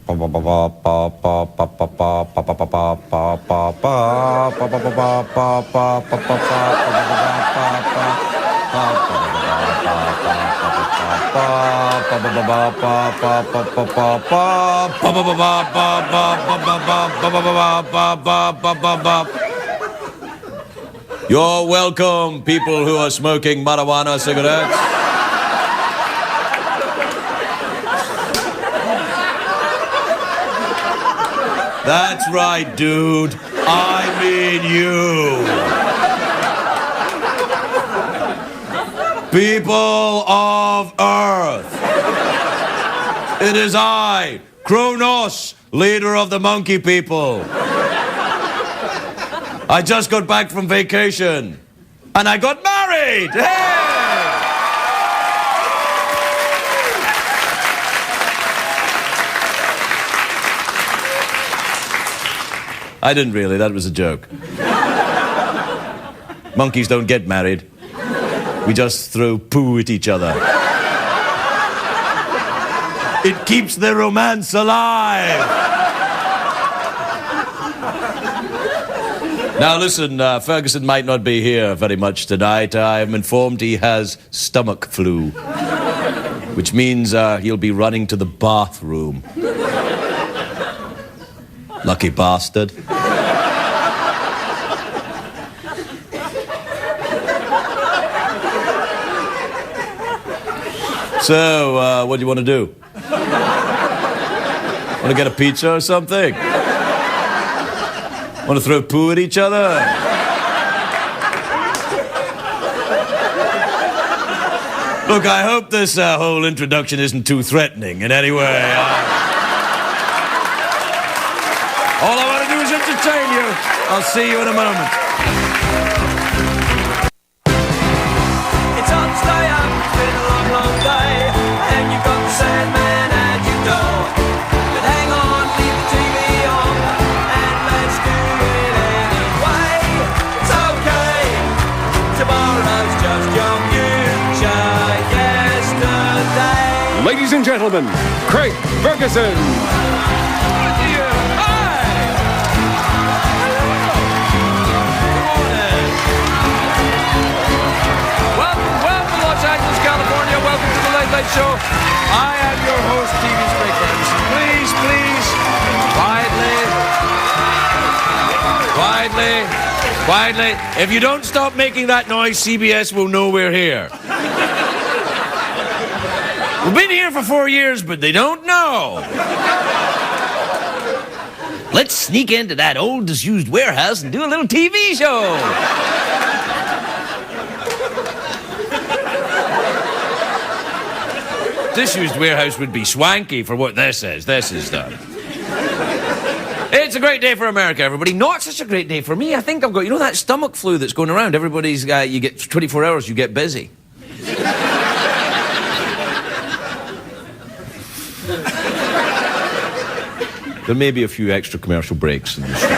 You're welcome, people who are smoking marijuana cigarettes. That's right, dude. I mean you. People of Earth. It is I, Kronos, leader of the monkey people. I just got back from vacation. And I got married! Hey! I didn't really, that was a joke. Monkeys don't get married. We just throw poo at each other. It keeps the romance alive. Now listen, Ferguson might not be here very much tonight. I am informed he has stomach flu, which means he'll be running to the bathroom. Lucky bastard. So, what do you want to do? Want to get a pizza or something? Want to throw poo at each other? Look, I hope this whole introduction isn't too threatening in any way. All I want to do is entertain you. I'll see you in a moment. It's hard to stay up, it's been a long, long day, and you've got the Sandman at your door. But hang on, leave the TV on, and let's do it anyway. It's okay, tomorrow's just your future yesterday. Ladies and gentlemen, Craig Ferguson. Show. I am your host, TV's Craig Ferguson. Please, quietly. If you don't stop making that noise, CBS will know we're here. We've been here for 4 years, but they don't know. Let's sneak into that old disused warehouse and do a little TV show. Disused warehouse would be swanky for what this is. This is done. It's a great day for America, everybody. Not such a great day for me. I think I've got, you know, that stomach flu that's going around. Everybody's, you get 24 hours, you get busy. There may be a few extra commercial breaks in the show.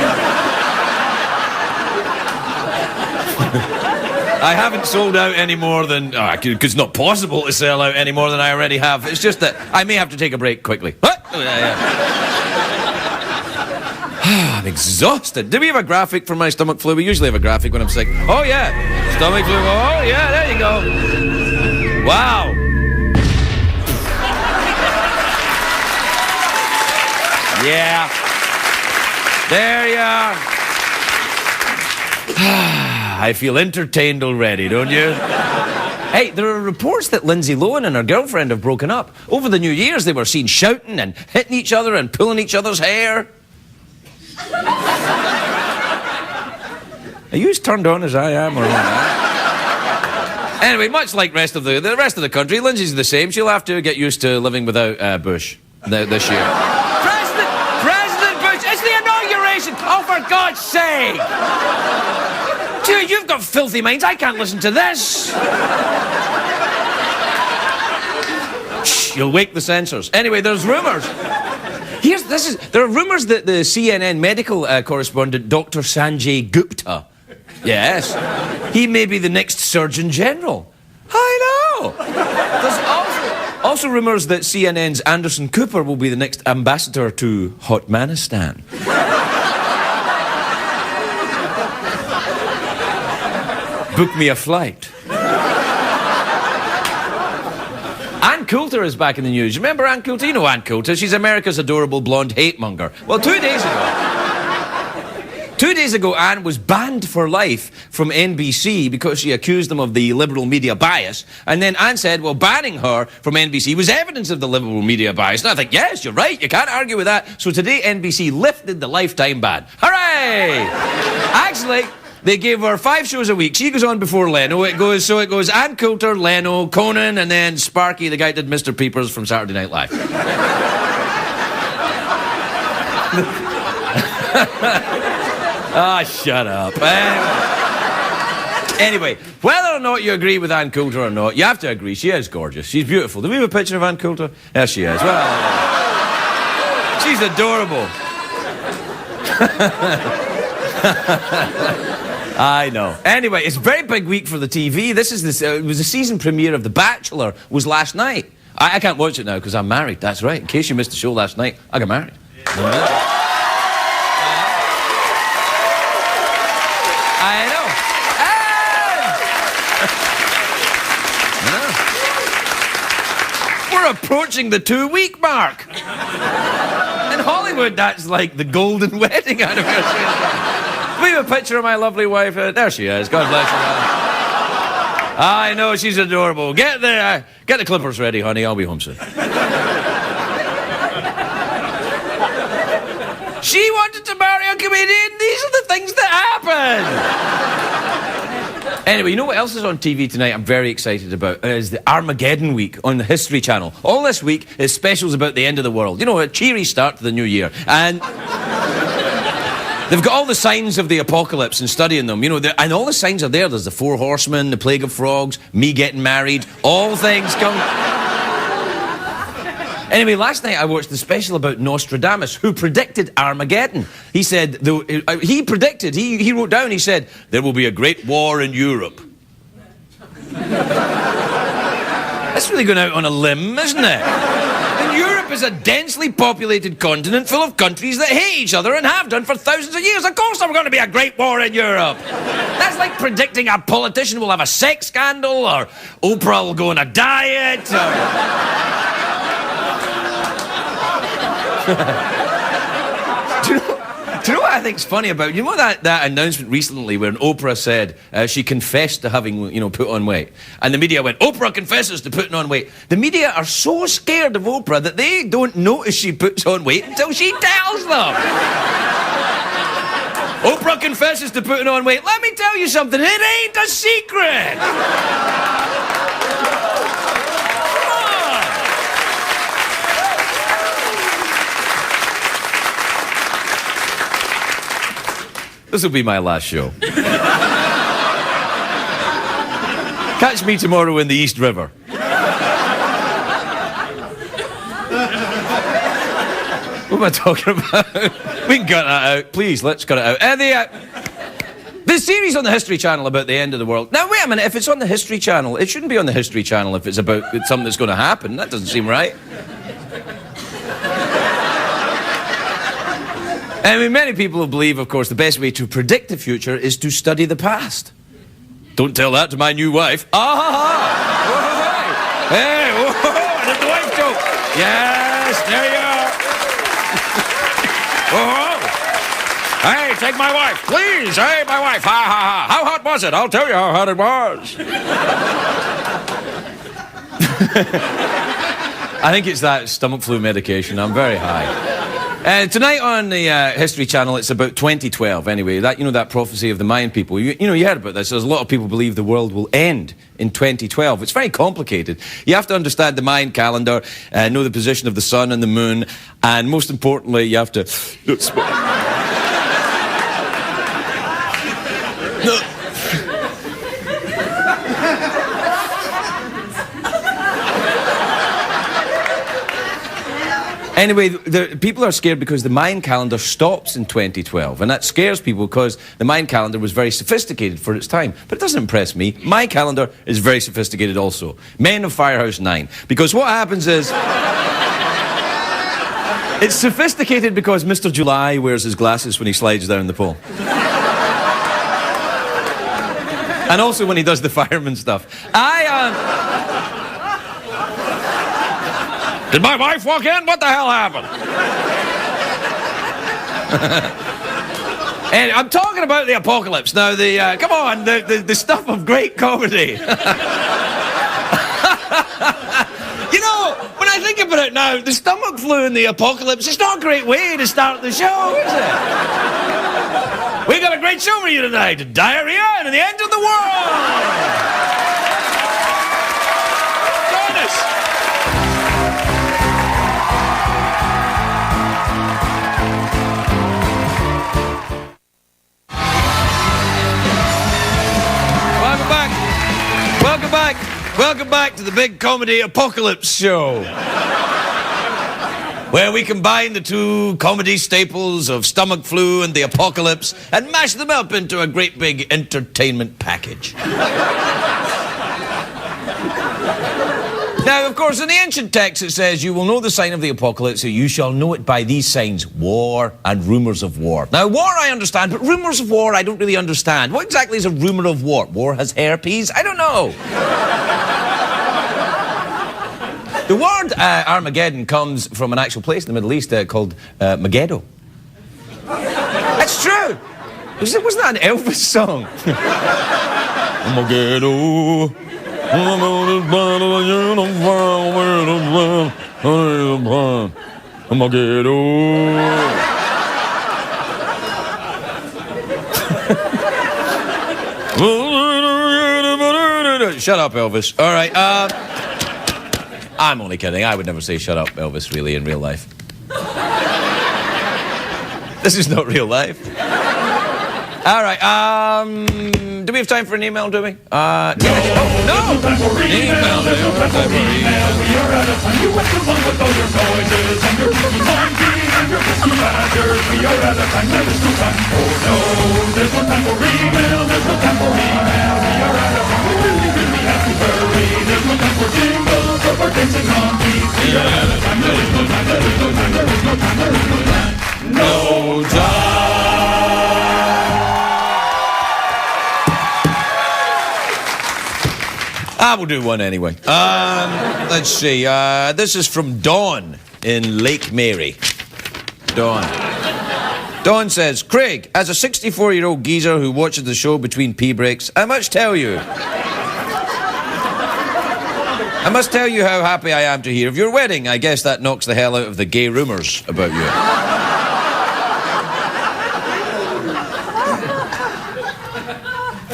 I haven't sold out any more than... because it's not possible to sell out any more than I already have. It's just that I may have to take a break quickly. I'm exhausted. Do we have a graphic for my stomach flu? We usually have a graphic when I'm sick. Oh, yeah. Stomach flu. Oh, yeah, there you go. Wow. Yeah. There you are. I feel entertained already, don't you? Hey, there are reports that Lindsay Lohan and her girlfriend have broken up. Over the New Year's, they were seen shouting and hitting each other and pulling each other's hair. Are you as turned on as I am, or not? Anyway, much like the rest of the country, Lindsay's the same. She'll have to get used to living without Bush this year. President Bush! It's the inauguration! Oh, for God's sake! Dude, you've got filthy minds. I can't listen to this. Shh, you'll wake the censors. Anyway, there's rumors. There are rumors that the CNN medical correspondent, Dr. Sanjay Gupta, yes, he may be the next Surgeon General. I know. There's Also rumours that CNN's Anderson Cooper will be the next ambassador to Hotmanistan. Book me a flight. Ann Coulter is back in the news. Remember Ann Coulter? You know Ann Coulter. She's America's adorable blonde hate monger. Well, 2 days ago, Ann was banned for life from NBC because she accused them of the liberal media bias. And then Ann said, well, banning her from NBC was evidence of the liberal media bias. And I think, yes, you're right. You can't argue with that. So today, NBC lifted the lifetime ban. Hooray! Actually, they gave her 5 shows a week. She goes on before Leno. It goes Ann Coulter, Leno, Conan, and then Sparky, the guy that did Mr. Peepers from Saturday Night Live. Ah, shut up. Anyway, whether or not you agree with Ann Coulter or not, you have to agree, she is gorgeous. She's beautiful. Do we have a picture of Ann Coulter? There she is. Well, she's adorable. I know. Anyway, it's a very big week for the TV. It was the season premiere of The Bachelor was last night. I can't watch it now because I'm married. That's right. In case you missed the show last night, I got married. Yeah. I know. We're approaching the 2-week mark. In Hollywood, that's like the golden wedding anniversary. We have a picture of my lovely wife. There she is. God bless her. I know, she's adorable. Get the clippers ready, honey. I'll be home soon. She wanted to marry a comedian. These are the things that happen. Anyway, you know what else is on TV tonight I'm very excited about? Is the Armageddon week on the History Channel. All this week is specials about the end of the world. You know, a cheery start to the new year. And they've got all the signs of the apocalypse and studying them. You know, and all the signs are there. There's the 4 horsemen, the plague of frogs, me getting married, all things come... Anyway, last night I watched the special about Nostradamus, who predicted Armageddon. He said, he wrote down, he said, there will be a great war in Europe. That's really going out on a limb, isn't it? And Europe is a densely populated continent full of countries that hate each other and have done for thousands of years. Of course there's going to be a great war in Europe. That's like predicting a politician will have a sex scandal, or Oprah will go on a diet, or... Do you know what I think's funny about... You know that announcement recently when Oprah said she confessed to having, put on weight? And the media went, Oprah confesses to putting on weight. The media are so scared of Oprah that they don't notice she puts on weight until she tells them. Oprah confesses to putting on weight. Let me tell you something, it ain't a secret! This will be my last show. Catch me tomorrow in the East River. What am I talking about? We can cut that out. Please, let's cut it out. The series on the History Channel about the end of the world. Now, wait a minute. If it's on the History Channel, it shouldn't be on the History Channel if it's about something that's going to happen. That doesn't seem right. I mean, many people believe, of course, the best way to predict the future is to study the past. Don't tell that to my new wife. Ah ha ha! Hey, whoa, that's the wife joke. Yes, there you are. Hey, take my wife, please. Hey, my wife. Ha ha ha. How hot was it? I'll tell you how hot it was. I think it's that stomach flu medication. I'm very high. Tonight on the History Channel, it's about 2012. Anyway, that prophecy of the Mayan people. You heard about this. There's a lot of people believe the world will end in 2012. It's very complicated. You have to understand the Mayan calendar, know the position of the sun and the moon, and most importantly, you have to... Anyway, people are scared because the Mayan calendar stops in 2012, and that scares people because the Mayan calendar was very sophisticated for its time. But it doesn't impress me. My calendar is very sophisticated also. Men of Firehouse 9. Because what happens is... it's sophisticated because Mr. July wears his glasses when he slides down the pole. And also when he does the fireman stuff. Did my wife walk in? What the hell happened? And I'm talking about the apocalypse. Now, come on, the stuff of great comedy. You know, when I think about it now, the stomach flu and the apocalypse, it's not a great way to start the show, is it? We got a great show for you tonight. Diarrhea and the end of the world. Join us. Welcome back to the big comedy apocalypse show. Where we combine the two comedy staples of stomach flu and the apocalypse and mash them up into a great big entertainment package. Now, of course, in the ancient text it says, you will know the sign of the apocalypse, so you shall know it by these signs, war and rumours of war. Now, war I understand, but rumours of war I don't really understand. What exactly is a rumour of war? War has herpes? I don't know. The word Armageddon comes from an actual place in the Middle East called Megiddo. That's true. Wasn't that an Elvis song? Megiddo. Shut up, Elvis. All right. I'm only kidding. I would never say shut up, Elvis, really, in real life. This is not real life. All right. Do we have time for an email, do we? No! Email. We are out of time. You went too long with all your noises and your monkey and your badgers. We are out of time. There is no time. Oh no, there's no time for email. There's no time for email. We are out of time. We really have to hurry. There's no time for jingles or for dancing monkeys. We are out of time. There is no time. There is no time. There is no time. There is no time. No time. We'll do one anyway. Let's see. This is from Dawn in Lake Mary. Dawn. Dawn says, Craig, as a 64-year-old geezer who watches the show between pee breaks, I must tell you how happy I am to hear of your wedding. I guess that knocks the hell out of the gay rumours about you.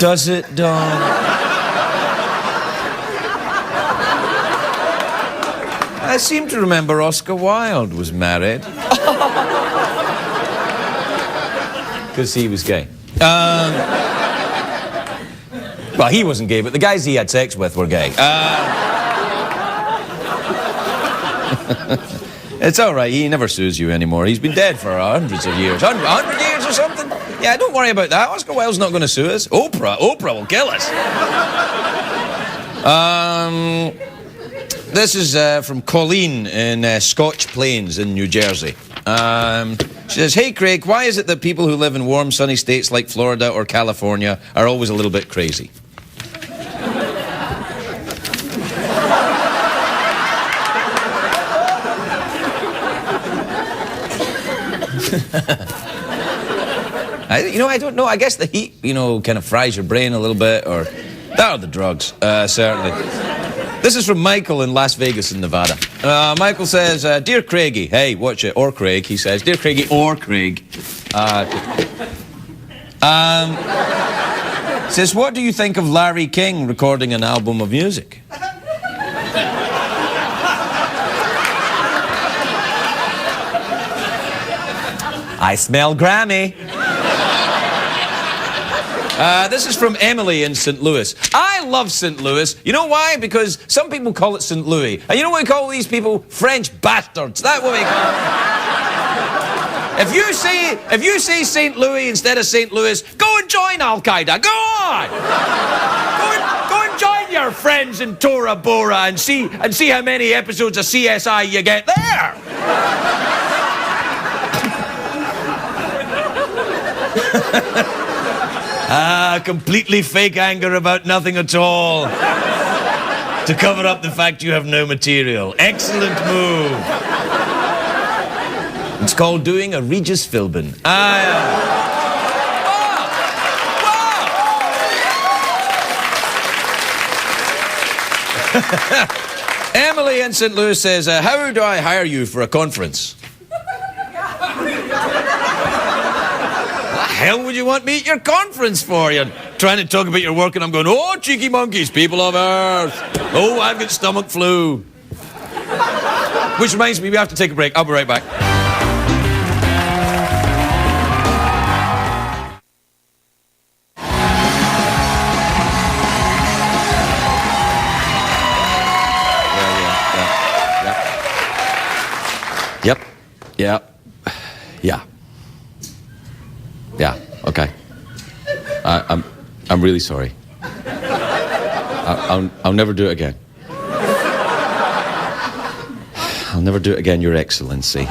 Does it, Dawn? I seem to remember Oscar Wilde was married. Because he was gay. Well, he wasn't gay, but the guys he had sex with were gay. It's all right. He never sues you anymore. He's been dead for hundreds of years. 100 years or something? Yeah, don't worry about that. Oscar Wilde's not going to sue us. Oprah will kill us. This is from Colleen in Scotch Plains in New Jersey. She says, hey, Craig, why is it that people who live in warm, sunny states like Florida or California are always a little bit crazy? I don't know. I guess the heat, kind of fries your brain a little bit, or that or the drugs, certainly. This is from Michael in Las Vegas in Nevada. Michael says, Dear Craigie, hey, watch it, or Craig, he says. Dear Craigie, or Craig. Says, what do you think of Larry King recording an album of music? I smell Grammy. This is from Emily in St. Louis. I love St. Louis. You know why? Because some people call it St. Louis. And you know what we call these people? French bastards. That's what we call them. If you say St. Louis instead of St. Louis, go and join Al-Qaeda. Go on! Go and join your friends in Tora Bora and see how many episodes of CSI you get there. Completely fake anger about nothing at all. To cover up the fact you have no material. Excellent move. It's called doing a Regis Philbin. Emily in St. Louis says, how do I hire you for a conference? What the hell would you want me at your conference for? You're trying to talk about your work and I'm going, oh, cheeky monkeys, people of Earth. Oh, I've got stomach flu. Which reminds me, we have to take a break. I'll be right back. Yep. Yeah. Okay. I'm really sorry. I'll never do it again. I'll never do it again, Your Excellency.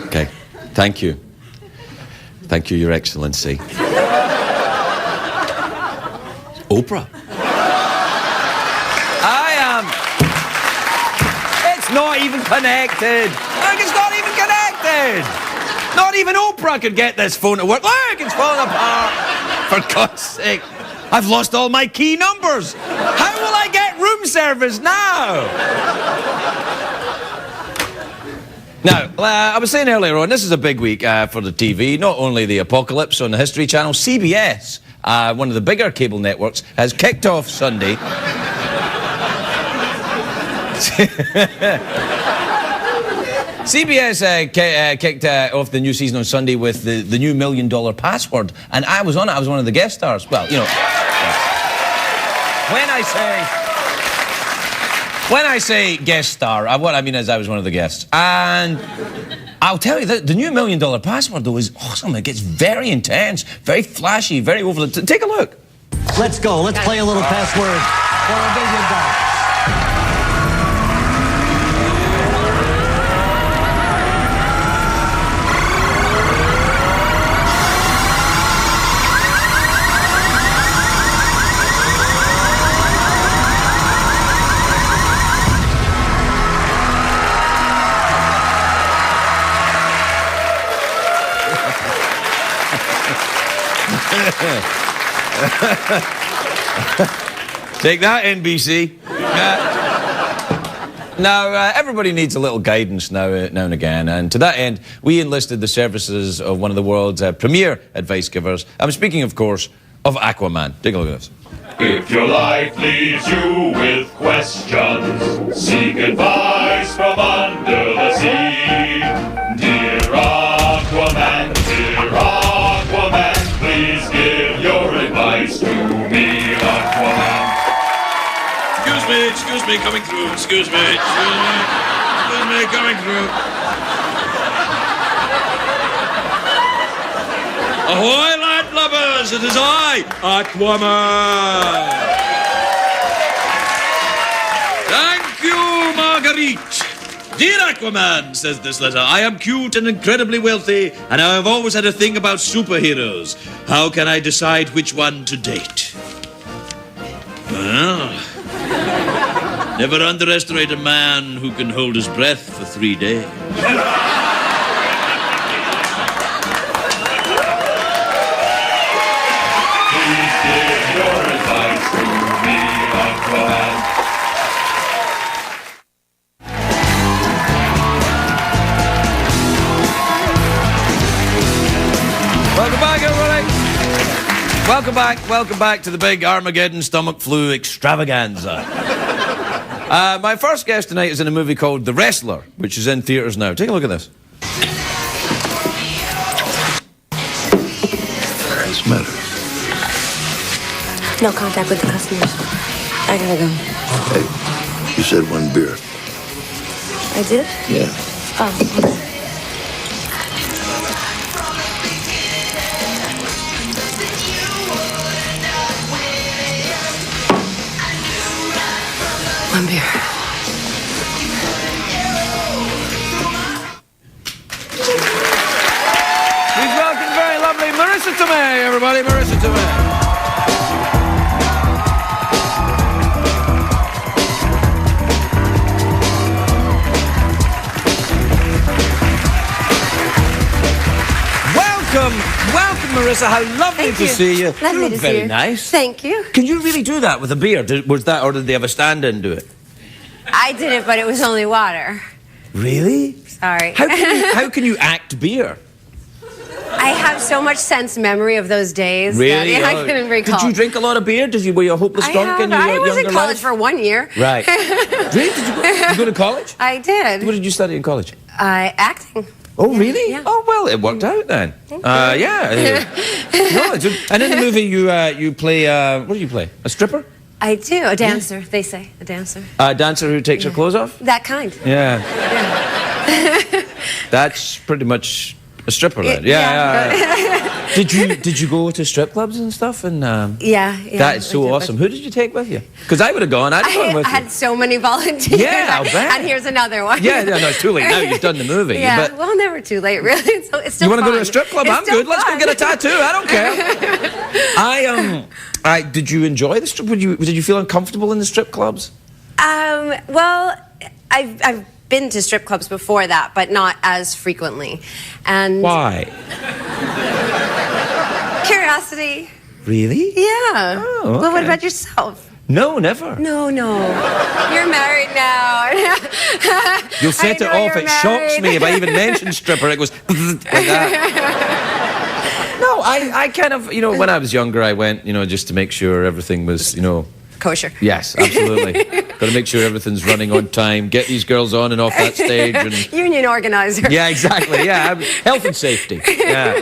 Okay. Thank you. Thank you, Your Excellency. Oprah. It's not even connected. Look, it's not even connected. Not even Oprah could get this phone to work. Look, it's falling apart. For God's sake. I've lost all my key numbers. How will I get room service now? Now, I was saying earlier on, this is a big week for the TV. Not only the apocalypse on the History Channel, CBS, one of the bigger cable networks, has kicked off Sunday. CBS kicked off the new season on Sunday with the new $1 Million Password, and I was on it. I was one of the guest stars. Well, you know, when I say guest star, what I mean is I was one of the guests. And I'll tell you that the new $1 Million Password though is awesome. It gets very intense, very flashy, very over the. Take a look. Let's go. Let's play a little password for $1 million. Take that, NBC. Now, everybody needs a little guidance now and again, and to that end, we enlisted the services of one of the world's premier advice givers. I'm speaking, of course, of Aquaman. Take a look at this. If your life leaves you with questions, seek advice from under the sea. Dear Aquaman, please give your advice to me, Aquaman. Excuse me, coming through. Excuse me, coming through. Ahoy, landlubbers! It is I, Aquaman. Thank you, Marguerite. Dear Aquaman, says this letter, I am cute and incredibly wealthy, and I have always had a thing about superheroes. How can I decide which one to date? Well, never underestimate a man who can hold his breath for 3 days. Please give your advice to me, Aquaman. Welcome back, everybody. Welcome back to the big Armageddon stomach flu extravaganza. My first guest tonight is in a movie called The Wrestler, which is in theaters now. Take a look at this. the matter? No contact with the customers. I gotta go. Hey, you said one beer. I did? Yeah. Oh. One beer. Please welcome the very lovely Marisa Tomei, everybody. Marisa Tomei. Welcome, Marisa. How lovely Thank to you. see you. Lovely You look to see very you. nice. Thank you. Can you really do that with a beer? Was that, or did they have a stand-in do it? I did it, but it was only water. Really? Sorry. How can you act beer? I have so much sense memory of those days. Really? That I couldn't recall. Did you drink a lot of beer? Were you a hopeless drunk in your I was in younger college life? for 1 year. Right. Really? Did you go to college? I did. What did you study in college? Acting. Oh, really? Yeah. Oh, well, it worked out then. Yeah. No, and in the movie, you play, what do you play? A stripper? I do. A dancer, they say. A dancer. A dancer who takes her clothes off? That kind. Yeah. That's pretty much a stripper then. Yeah. Did you go to strip clubs and stuff? And Yeah. that's so awesome. Who did you take with you? Because I would have gone. I'd have gone with I you. had so many volunteers. Yeah, I'll bet. And here's another one. Yeah, no, it's too late now. You've done the movie. Yeah, But well, never too late, really. It's still you want to go to fun. a strip club? It's I'm still good. Let's go fun. get a tattoo. I don't care. Did you enjoy the strip? Did you feel uncomfortable in the strip clubs? Well, I've been to strip clubs before that, but not as frequently. And Why? curiosity. Really? Yeah. Oh, Well, what okay. about yourself? No, never. No. You're married now. You'll set I it know off. you're It shocks me married. if I even mention stripper. It goes like that. No, I kind of, when I was younger, I went, just to make sure everything was, Kosher. Yes, absolutely. Got to make sure everything's running on time. Get these girls on and off that stage. And Union organizer. yeah, exactly. Yeah, health and safety. Yeah.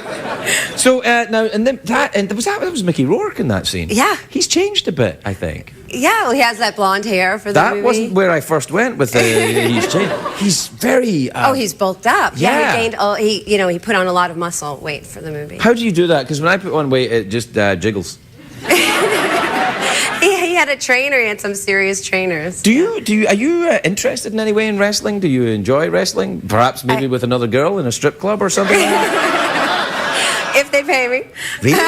So now, and then that was Mickey Rourke in that scene. Yeah. He's changed a bit, I think. Yeah, well, he has that blonde hair for the That movie. wasn't where I first went with the. He's changed. He's very. He's bulked up. Yeah. He gained. He put on a lot of muscle weight for the movie. How do you do that? Because when I put on weight, it just jiggles. He had a trainer. He had some serious trainers. Are you interested in any way in wrestling? Do you enjoy wrestling? Perhaps maybe with another girl in a strip club or something like that? If they pay me. Really?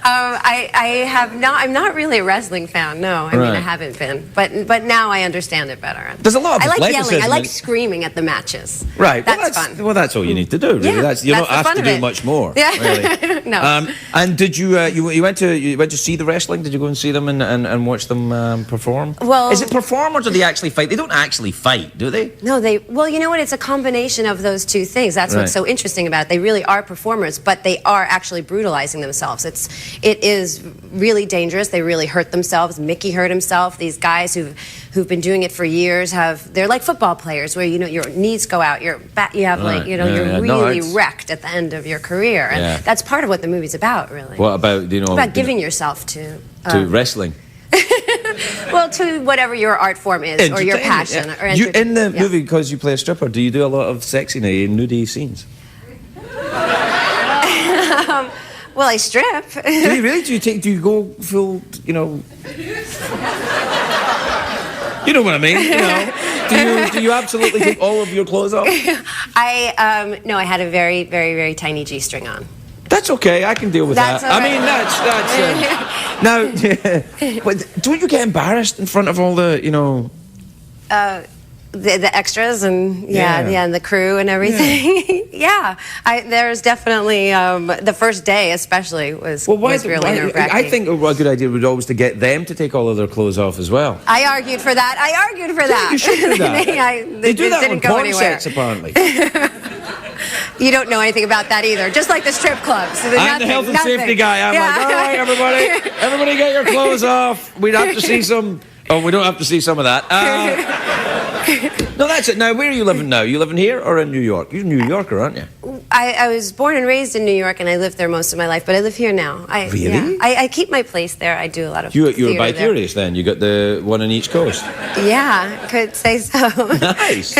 I have not. I'm not really a wrestling fan. No, I mean Right. I haven't been. But now I understand it better. There's a lot of I like yelling. athleticism I like in- screaming at the matches. Right. That's fun. Well, that's all you need to do, really. Yeah, You don't that's the have fun to of do it. much more. Yeah. Really. No. And did you went to see the wrestling? Did you go and see them and watch them perform? Well- is it performers or do they actually fight? They don't actually fight, do they? No, well, you know what? It's a combination of those two things. That's Right. what's so interesting about it. They really are performers, but they are actually brutalizing themselves. It is really dangerous. They really hurt themselves. Mickey hurt himself. These guys who've been doing it for years they're like football players where your knees go out, you have Right. you're Yeah. No, really it's- wrecked at the end of your career, and Yeah. that's part of what the movie's about, really. What about About giving yourself to wrestling? well, to whatever your art form is or your Entertainment, passion yeah. or In the yeah. movie, because you play a stripper, do you do a lot of sexy, nudie scenes? Well, I strip. Do you really? Do you go full? You know what I mean? Do you absolutely take all of your clothes off? No, I had a very, very, very tiny G-string on. That's okay. I can deal with That's that. all I mean, right. now. But don't you get embarrassed in front of all the The extras and Yeah. and the crew and everything. Yeah, there's definitely the first day especially was really nerve-wracking. I think a good idea would always to get them to take all of their clothes off as well. I argued for that. You should do that. They do it that didn't on go porn anywhere. sets, apparently. You don't know anything about that either. Just like the strip clubs. I'm the health and safety guy. I'm like, all right, everybody get your clothes off. We'd have to see some. Oh, we don't have to see some of that. No, that's it. Now, where are you living now? You living here or in New York? You're a New Yorker, aren't you? I was born and raised in New York, and I lived there most of my life, but I live here now. Really? Yeah, I keep my place there. I do a lot of You're theater bi-curious then? You got the one on each coast? there. Yeah, could say so. Nice.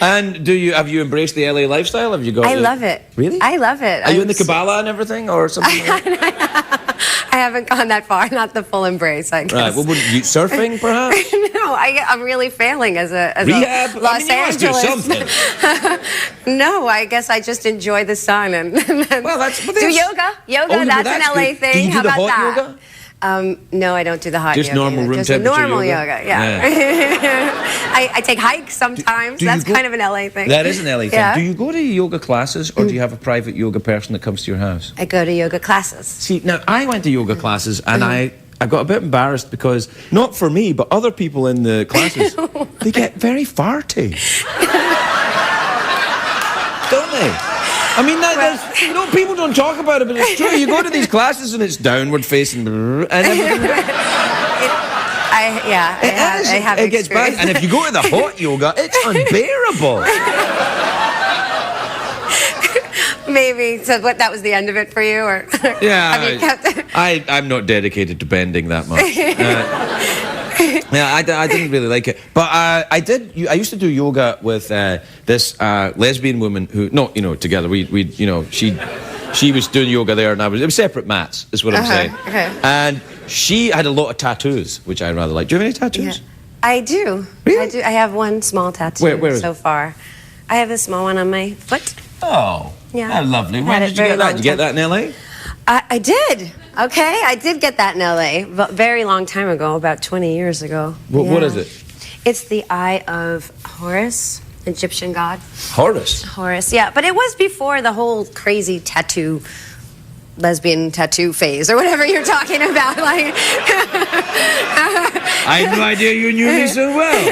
And have you embraced the LA lifestyle? Have you got? I love it. Really? I love it. Are you in the Kabbalah and everything, or something? Like that? I haven't gone that far. Not the full embrace, I guess. Right. Well, you surfing perhaps? No, I'm really failing as a Rehab. Los Angeles. You must do something. No, I guess I just enjoy the sun and Well, do yoga. Yoga, that's an LA good. thing. Do you do How the about hot that? yoga? No, I don't do the hot Just yoga. normal either. room Just temperature normal yoga? Yeah. I take hikes sometimes. Do you That's go- kind of an LA thing. That is an LA thing. Yeah. Do you go to yoga classes, or do you have a private yoga person that comes to your house? I go to yoga classes. See, now I went to yoga classes, and I got a bit embarrassed because, not for me, but other people in the classes, they get very farty. Don't they? I mean, people don't talk about it, but it's true. You go to these classes and it's downward facing and everything. I have It gets bad. And if you go to the hot yoga, it's unbearable. Maybe. So that was the end of it for you? Or Yeah, have you kept I'm not dedicated to bending that much. Yeah, I didn't really like it, but I used to do yoga with this lesbian woman who, together. She was doing yoga there, and it was separate mats. Is what I'm saying. Okay. And she had a lot of tattoos, which I rather like. Do you have any tattoos? Yeah. I do. Really? I do. I have one small tattoo Where is so it? far. I have a small one on my foot. Oh, Yeah. lovely. Had When it did you very get that? long Did you get time. that in LA? I did. Okay, I did get that in LA, but very long time ago, about 20 years ago. What Yeah. is it? It's the Eye of Horus, Egyptian god. Horus. Horus, yeah, but it was before the whole crazy lesbian tattoo phase, or whatever you're talking about. Like, I had no idea you knew me so well.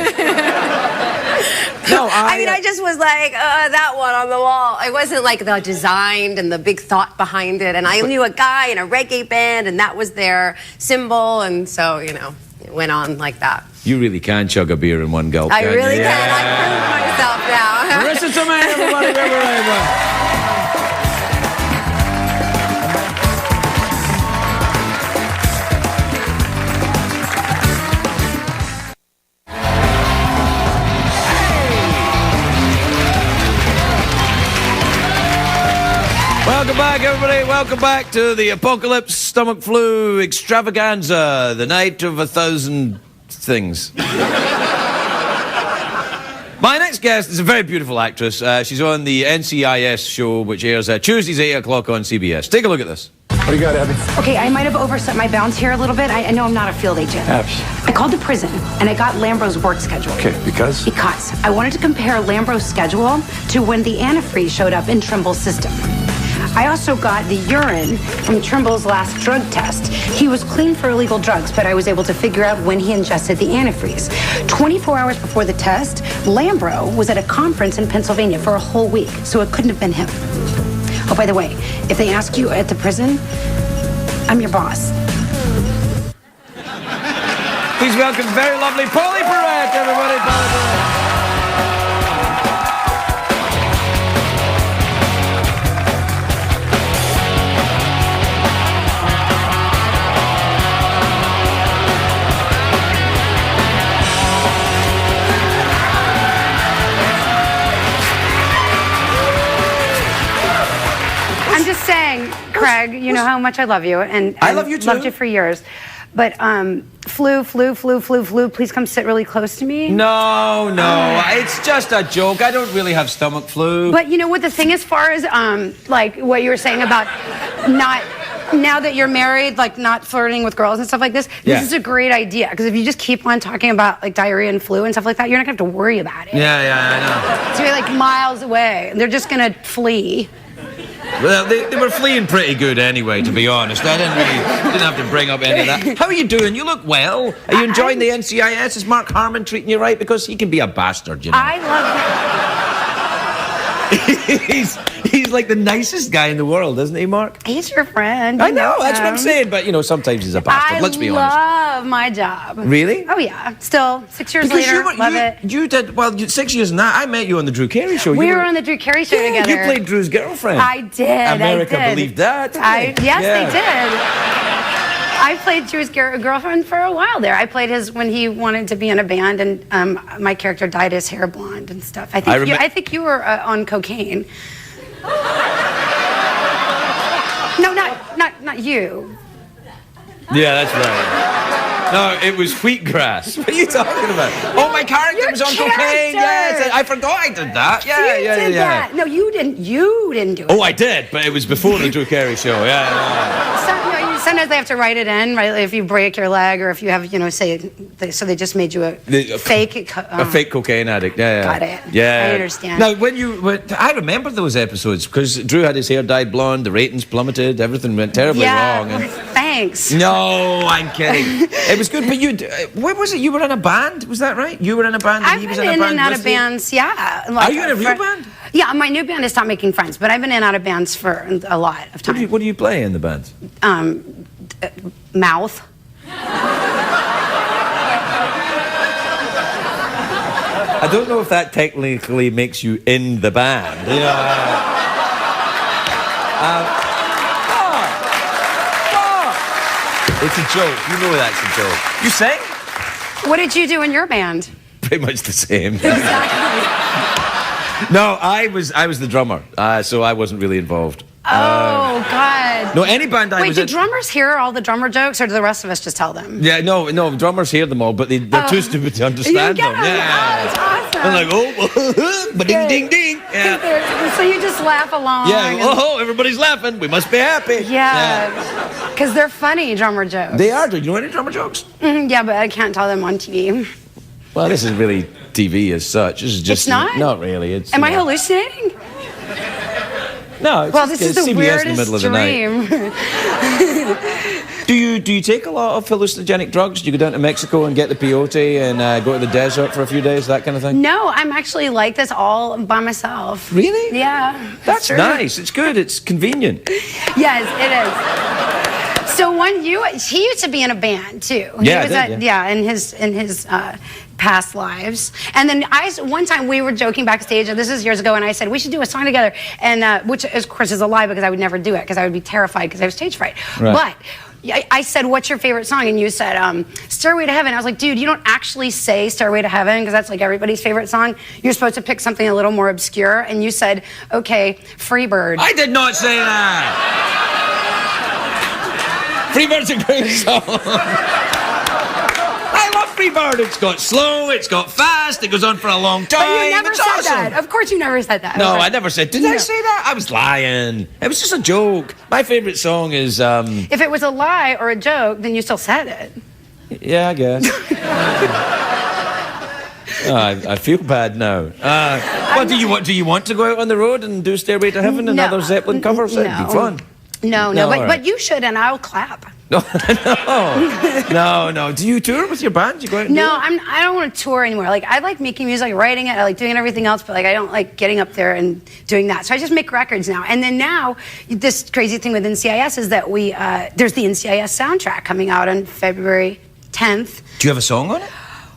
No, I just was like, that one on the wall. It wasn't like the design and the big thought behind it. And I knew a guy in a reggae band, and that was their symbol. And so, it went on like that. You really can chug a beer in one gulp. I can't really you? can. I proved myself now. Marisa, Tomei, everybody, everybody. Welcome back, everybody. Welcome back to the Apocalypse Stomach Flu Extravaganza, the night of 1,000 things. My next guest is a very beautiful actress. She's on the NCIS show, which airs Tuesdays, 8 o'clock on CBS. Take a look at this. What do you got, Abby? Okay, I might have overstepped my bounds here a little bit. I know I'm not a field agent. Abs. I called the prison, and I got Lambro's work schedule. Okay, because? Because I wanted to compare Lambro's schedule to when the antifreeze showed up in Trimble's system. I also got the urine from Trimble's last drug test. He was clean for illegal drugs, but I was able to figure out when he ingested the antifreeze. 24 hours before the test, Lambro was at a conference in Pennsylvania for a whole week, so it couldn't have been him. Oh, by the way, if they ask you at the prison, I'm your boss. Please welcome very lovely Pauley Perrette, everybody. Pauley Perrette. I'm just saying, Craig, you know how much I love you, and I love you too. Loved you for years. But flu, please come sit really close to me. No, it's just a joke. I don't really have stomach flu. But you know what the thing, as far as like what you were saying about not, now that you're married, like not flirting with girls and stuff like this, Yeah. this is a great idea. Because if you just keep on talking about like diarrhea and flu and stuff like that, you're not gonna have to worry about it. Yeah, I So you're like miles away. They're just gonna flee. know. Well, they were fleeing pretty good anyway, to be honest. I didn't have to bring up any of that. How are you doing? You look well. Are you enjoying the NCIS? Is Mark Harmon treating you right? Because he can be a bastard, you know. I love he's like the nicest guy in the world, isn't he, Mark? He's your friend. I know, that's what I'm saying. But, you know, sometimes he's a bastard. Let's be honest. I love my job. Really? Oh, yeah. Still, 6 years Because later, love it. You did, well, 6 years in that. I met you on the Drew Carey show. We were on the Drew Carey show together. You played Drew's girlfriend. I did. America I did. believed that. Yes, they did. I played Drew's girlfriend for a while there. I played his when he wanted to be in a band, and my character dyed his hair blonde and stuff. I think you were on cocaine. No, not you. Yeah, that's right. No, it was wheatgrass. What are you talking about? Oh, my character was on cocaine. Yes, I forgot I did that. Yeah, you did that. No, you didn't. You didn't do it. Oh, I did, but it was before the Drew Carey show. Yeah. Sometimes they have to write it in, right? If you break your leg, or if you have, so they just made you a fake cocaine addict. Yeah. Got it. Yeah. I understand. Now, I remember those episodes because Drew had his hair dyed blonde, the ratings plummeted, everything went terribly wrong. And thanks. No, I'm kidding. It was good, but what was it? You were in a band, was that right? You were in a band, and he was in a band. I've been in and out of bands. Yeah. Like, are you in a real band? Yeah, my new band is Stop Making Friends, but I've been in and out of bands for a lot of time. What do you play in the band? Mouth. I don't know if that technically makes you in the band. It's a joke. You know that's a joke. You sing? What did you do in your band? Pretty much the same. Exactly. No, I was the drummer, so I wasn't really involved. Oh, God. No, any band I was in... Wait, do drummers hear all the drummer jokes, or do the rest of us just tell them? Yeah, no, drummers hear them all, but they're too stupid to understand them. Yeah. Oh, that's awesome. They're like, ding, ding, ding. Yeah. So you just laugh along. Yeah, everybody's laughing. We must be happy. Yeah. Because they're funny drummer jokes. They are. Do you know any drummer jokes? Yeah, but I can't tell them on TV. Well, this isn't really TV as such. This is just... It's not? Not really. It's, Am I hallucinating? No, it's this is the CBS weirdest in the middle of the dream. night. Do you take a lot of hallucinogenic drugs? Do you go down to Mexico and get the peyote and go to the desert for a few days, that kind of thing? No, I'm actually like this all by myself. Really? Yeah. That's nice. It's good. It's convenient. Yes, it is. So he used to be in a band too. Yeah, in his past lives. And then one time we were joking backstage, and this is years ago, and I said we should do a song together, and which of course is a lie because I would never do it because I would be terrified because I have stage fright. Right. But I said, what's your favorite song? And you said, Stairway to Heaven. I was like, dude, you don't actually say Stairway to Heaven because that's like everybird's favorite song. You're supposed to pick something a little more obscure. And you said, okay, Freebird. I did not say that. Freebird's a great song. I love Freebird. It's got slow, it's got fast, it goes on for a long time. But you never it's said awesome. that. Of course you never said that. No, I never said. Did I say that? I was lying. It was just a joke. My favorite song is... If it was a lie or a joke, then you still said it. Yeah, I guess. I feel bad now. Well, do you want to go out on the road and do Stairway to Heaven and other Zeppelin covers? It'd be fun. No, but you should, and I'll clap. No. Do you tour with your band? You go out and I don't want to tour anymore. Like, I like making music, writing it, I like doing everything else, but like I don't like getting up there and doing that. So I just make records now. And then now, this crazy thing with NCIS is that there's the NCIS soundtrack coming out on February 10th. Do you have a song on it?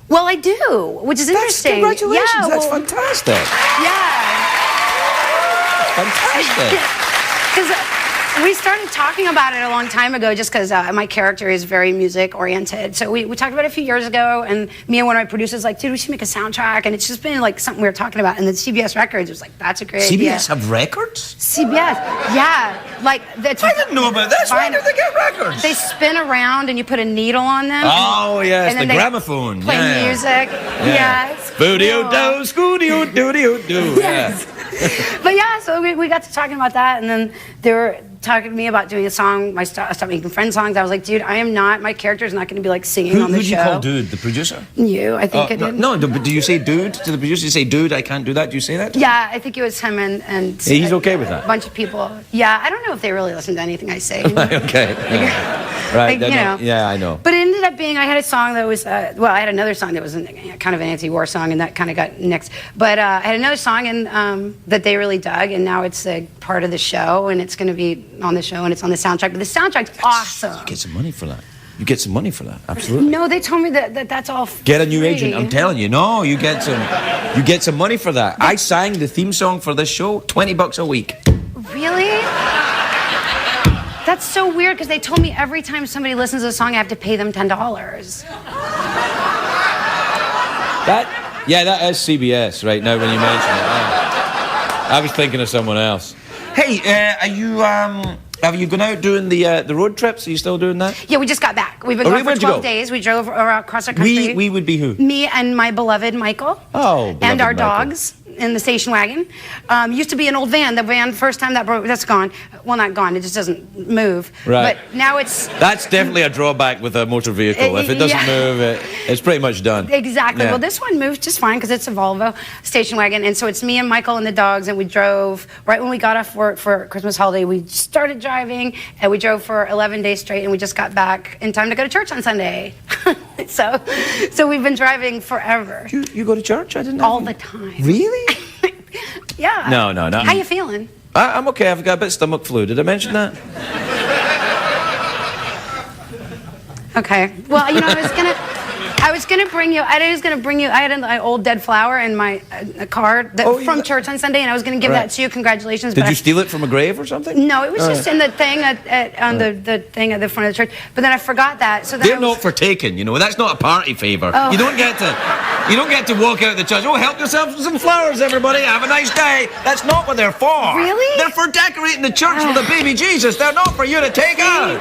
Well, I do, which is interesting. Congratulations, yeah, that's fantastic. Yeah. Fantastic. Because we started talking about it a long time ago just because my character is very music oriented. So we talked about it a few years ago, and me and one of my producers like, dude, we should make a soundtrack. And it's just been like something we were talking about. And then CBS Records was like, that's a great idea. CBS have records? CBS, yeah. Like that's. I didn't know about this. Why did they get records? They spin around and you put a needle on them. Oh, yes, and the gramophone. Play music. Yeah. Booty-o-do, scooty-o-doody-o-do. Yes. But yeah, so we got to talking about that, and then they were talking to me about doing a song, my Stop Making Friends songs. I was like, dude, my character's not going to be like singing on the show. Who do you call dude? The producer? You, I think I did. No, but do you say dude to the producer? You say, dude, I can't do that. Do you say that? Yeah, I think it was him and he's okay with that? A bunch of people. Yeah, I don't know if they really listen to anything I say. Okay. Right. Like, you know. Yeah, I know. But it ended up being, I had a song that was, well, I had another song that was kind of an anti-war song, and that kind of got nixed. But I had another song that they really dug, and now it's a part of the show, and it's going to be on the show, and it's on the soundtrack. But the soundtrack's awesome. You get some money for that. You get some money for that. Absolutely. No, they told me that's all free. Get a new agent. I'm telling you. No, you get some money for that. I sang the theme song for this show. $20 a week. Really? That's so weird, because they told me every time somebody listens to a song, I have to pay them $10. That is CBS right now when you mention it. Yeah. I was thinking of someone else. Hey, have you gone out doing the road trips? Are you still doing that? Yeah, we just got back. We've been gone for 12 days. We drove across our country. We would be who? Me and my beloved Michael. Oh, beloved and our Michael. dogs in the station wagon. Used to be an old van. The van, first time that broke, that's gone. Well, not gone. It just doesn't move. Right. But now it's... That's definitely a drawback with a motor vehicle. If it doesn't move, it's pretty much done. Exactly. Yeah. Well, this one moves just fine because it's a Volvo station wagon. And so it's me and Michael and the dogs, and we drove right when we got off work for Christmas holiday. We started driving, and we drove for 11 days straight, and we just got back in time to go to church on Sunday. so we've been driving forever. You go to church? I didn't know. All the time. Really? Yeah. No. How you feeling? I'm okay. I've got a bit of stomach flu. Did I mention that? Okay. Well, you know, I was gonna bring you. I had an old dead flower in my car from church on Sunday, and I was gonna give that to you. Congratulations. Did you steal it from a grave or something? No, it was just in the thing on the thing at the front of the church. But then I forgot that. So then They're not for taking. You know, that's not a party favor. Oh. You don't get to walk out of the church. Oh, help yourself with some flowers, everybody. Have a nice day. That's not what they're for. Really? They're for decorating the church with a baby Jesus. They're not for you to take out.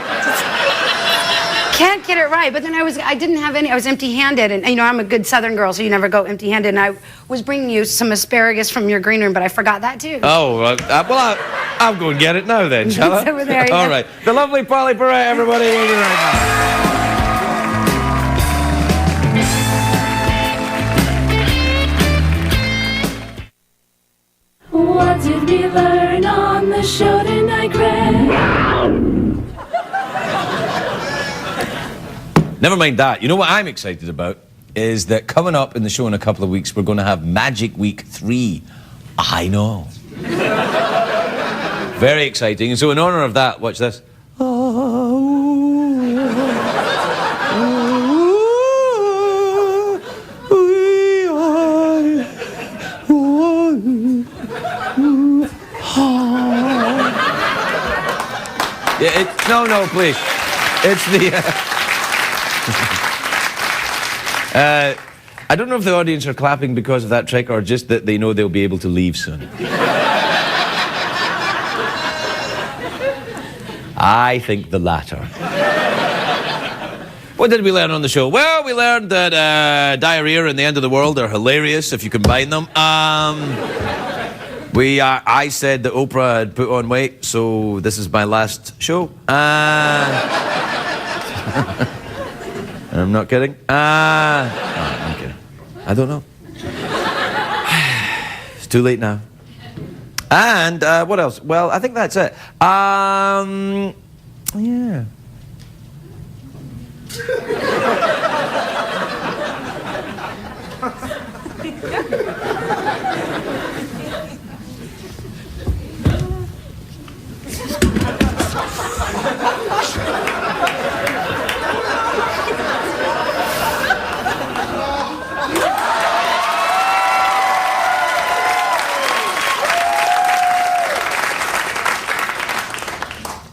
Can't get it right. But then I didn't have any. I was empty-handed, and you know I'm a good Southern girl, so you never go empty-handed. And I was bringing you some asparagus from your green room, but I forgot that too. Oh, well, I'll go and get it now then, shall I? It's over there, yeah. All right. The lovely Pauley, Perrette, everybody. We'll be right back. What did we learn on the show tonight, Craig? Never mind that. You know what I'm excited about is that coming up in the show in a couple of weeks, we're going to have Magic Week 3. I know. Very exciting. And so in honor of that, watch this. No, please. It's the... I don't know if the audience are clapping because of that trick or just that they know they'll be able to leave soon. I think the latter. What did we learn on the show? Well, we learned that diarrhea and the end of the world are hilarious if you combine them. I said that Oprah had put on weight, so this is my last show. I'm not kidding. No, I'm kidding. I don't know. It's too late now. And what else? Well, I think that's it. Yeah.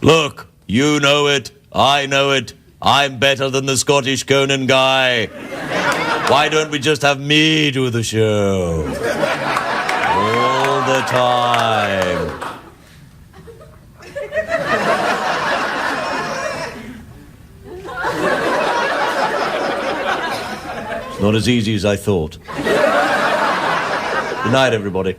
Look, you know it, I know it, I'm better than the Scottish Conan guy. Why don't we just have me do the show? All the time. It's not as easy as I thought. Good night, everybody.